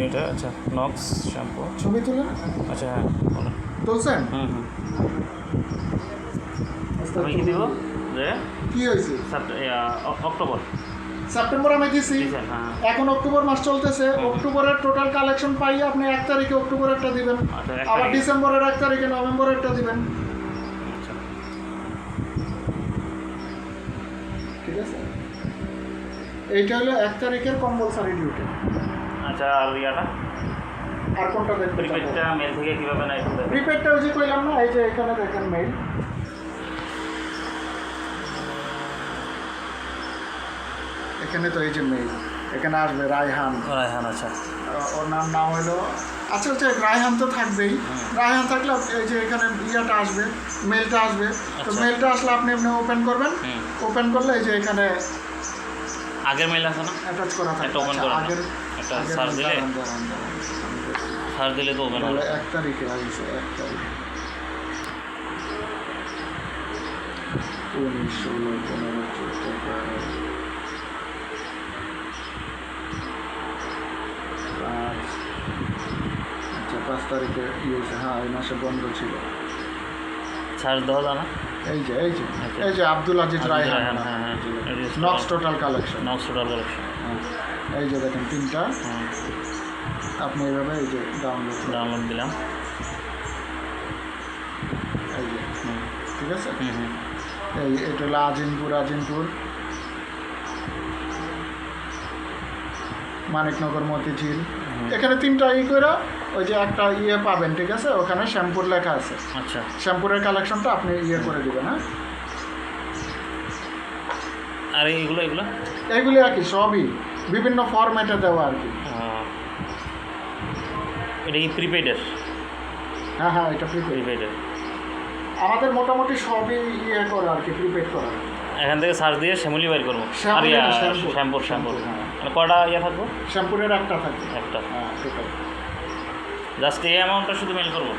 এটা আচ্ছা নক্স শ্যাম্পু ছবি তুলেন। আচ্ছা হ্যাঁ বলুন। তুলছেন? হুম আমি কি দিব যে কি হয়েছে? অক্টোবর সেপ্টেম্বর আমি দিছি, হ্যাঁ এখন অক্টোবর মাস চলতেছে। অক্টোবরের টোটাল কালেকশন পাই আপনি 1 তারিখে অক্টোবরেরটা দিবেন, আচ্ছা, 1 আবার তারিখে। ডিসেম্বরের 1 তারিখে নভেম্বরেরটা দিবেন। আচ্ছা ঠিক আছে, এইটা হলো 1 তারিখের কম্পালসারি ডিউটি। আচ্ছা আর ইয়াটা আর কোনটা দেখবেন? প্রিপেডটা মেল থেকে কীভাবে না এটা দেখবেন? প্রিপেডটা ওই যে কইলাম না, এই যে এখানে দেখেন মেইল, এখানে তো এই যে মেইল, এখানে আসবে রায়হান। রায়হান আচ্ছা ওর নাম হলো, আচ্ছা আচ্ছা রায়হান তো থাকবেই। রায়হান থাকলে এই যে এখানে ইয়াটা আসবে, মেলটা আসবে। তো আচ্ছা। মেলটা আসলে আপনি এমনি ওপেন করবেন, ওপেন করলে এই যে এখানে আগের মেল আছে না অ্যাটাচ করা থাকে। একটা ওপেন আচ্ছা, করেন আগের একটা সার্চ দিলে সার্চ দিলে তো ওপেন হবে 1 তারিখে আসছে, 1 তারিখ 19, 16, 15, 14, 5। আচ্ছা 5 তারিখে ইয়েছে, হ্যাঁ এই মাসে বন্ধ ছিল। সার্চ দেওয়া যায় না এই যে এই যে এই যে আব্দুল আজিজ রায়হান, হ্যাঁ হ্যাঁ নক্স টোটাল কালেকশন। নক্স টোটাল কালেকশন এই যে দেখেন 3টা, আপনি এইভাবে এই যে ডাউনলোড দিলাম এই যে ঠিক আছে। এই এটা হলো আজিমপুর, মানিকনগর, মতিঝিল। এখানে 3টা করে ওই যে একটা ইয়ে পাবেন, ঠিক আছে, ওখানে শ্যাম্পুর লেখা আছে। আচ্ছা শ্যাম্পুরের কালেকশনটা আপনি ইয়ে করে দিবেন। হ্যাঁ, আর এইগুলো এইগুলি আর কি সবই বিভিন্ন ফরম্যাটে দেওয়া আর কি। এটা কি প্রিপেডের? হ্যাঁ হ্যাঁ, এটা প্রিপেড। প্রিপেডের আমাদের মোটামুটি সবই ইয়ে করা আর কি, প্রিপেড করা। এখান থেকে সার্চ দিয়ে শ্যামলি বের করবো। আর শ্যাম্পুর মানে কটা ইয়ে থাকবো? শ্যাম্পুরের একটা থাকে, একটা। হ্যাঁ টোটাল। জাস্ট এই অ্যামাউন্টটা শুধু মেল করবো?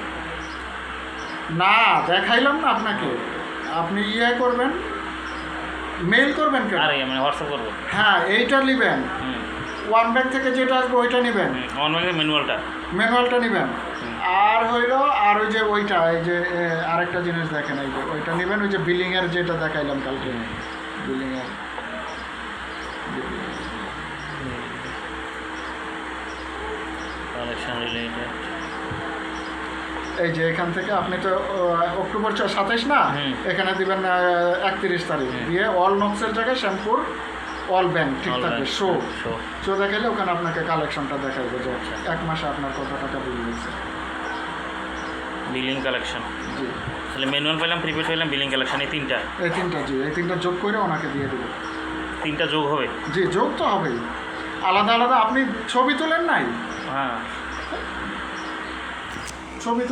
না, দেখাইলাম না আপনাকে, আপনি ইয়ে করবেন, মেইল করবেন কেন? আর মানে হোয়াটসঅ্যাপ করবো? হ্যাঁ, এইটা নেবেন, ওয়ান ব্যাগ থেকে যেটা আসবে ওইটা নেবেন, ওয়ান ব্যাগের ম্যানুয়ালটা নেবেন। আর হইল আর ওই যে ওইটা, এই যে আরেকটা জিনিস দেখেন, এই যে ওইটা নেবেন, ওই যে বিলিংয়ের যেটা দেখাইলাম কালকে, বিলিংয়ের কালেকশন রিলেটেড। এই যে এখান থেকে আপনি তো অক্টোবর 27 না, এখানে দিবেন 31 তারিখ দিয়ে অল নক্সের জায়গায় শ্যাম্পুর অল ব্যাংক ঠিক থাকবে। শো দেখাইলে ওখানে আপনাকে কালেকশনটা দেখাইবে যে 1 মাসে আপনার কত টাকা বিল হয়েছে। বিলিং কালেকশন, জি, তাহলে ম্যানুয়াল পেলাম, প্রিপেড পেলাম, বিলিং কালেকশন, এই 3টা। জি, এই 3টা যোগ করে ওনাকে দিয়ে দেবো। 3টা যোগ হবে? জি, যোগ তো হবেই। আলাদা আলাদা আপনি ছবি তোলেন নাই? হ্যাঁ, ছবি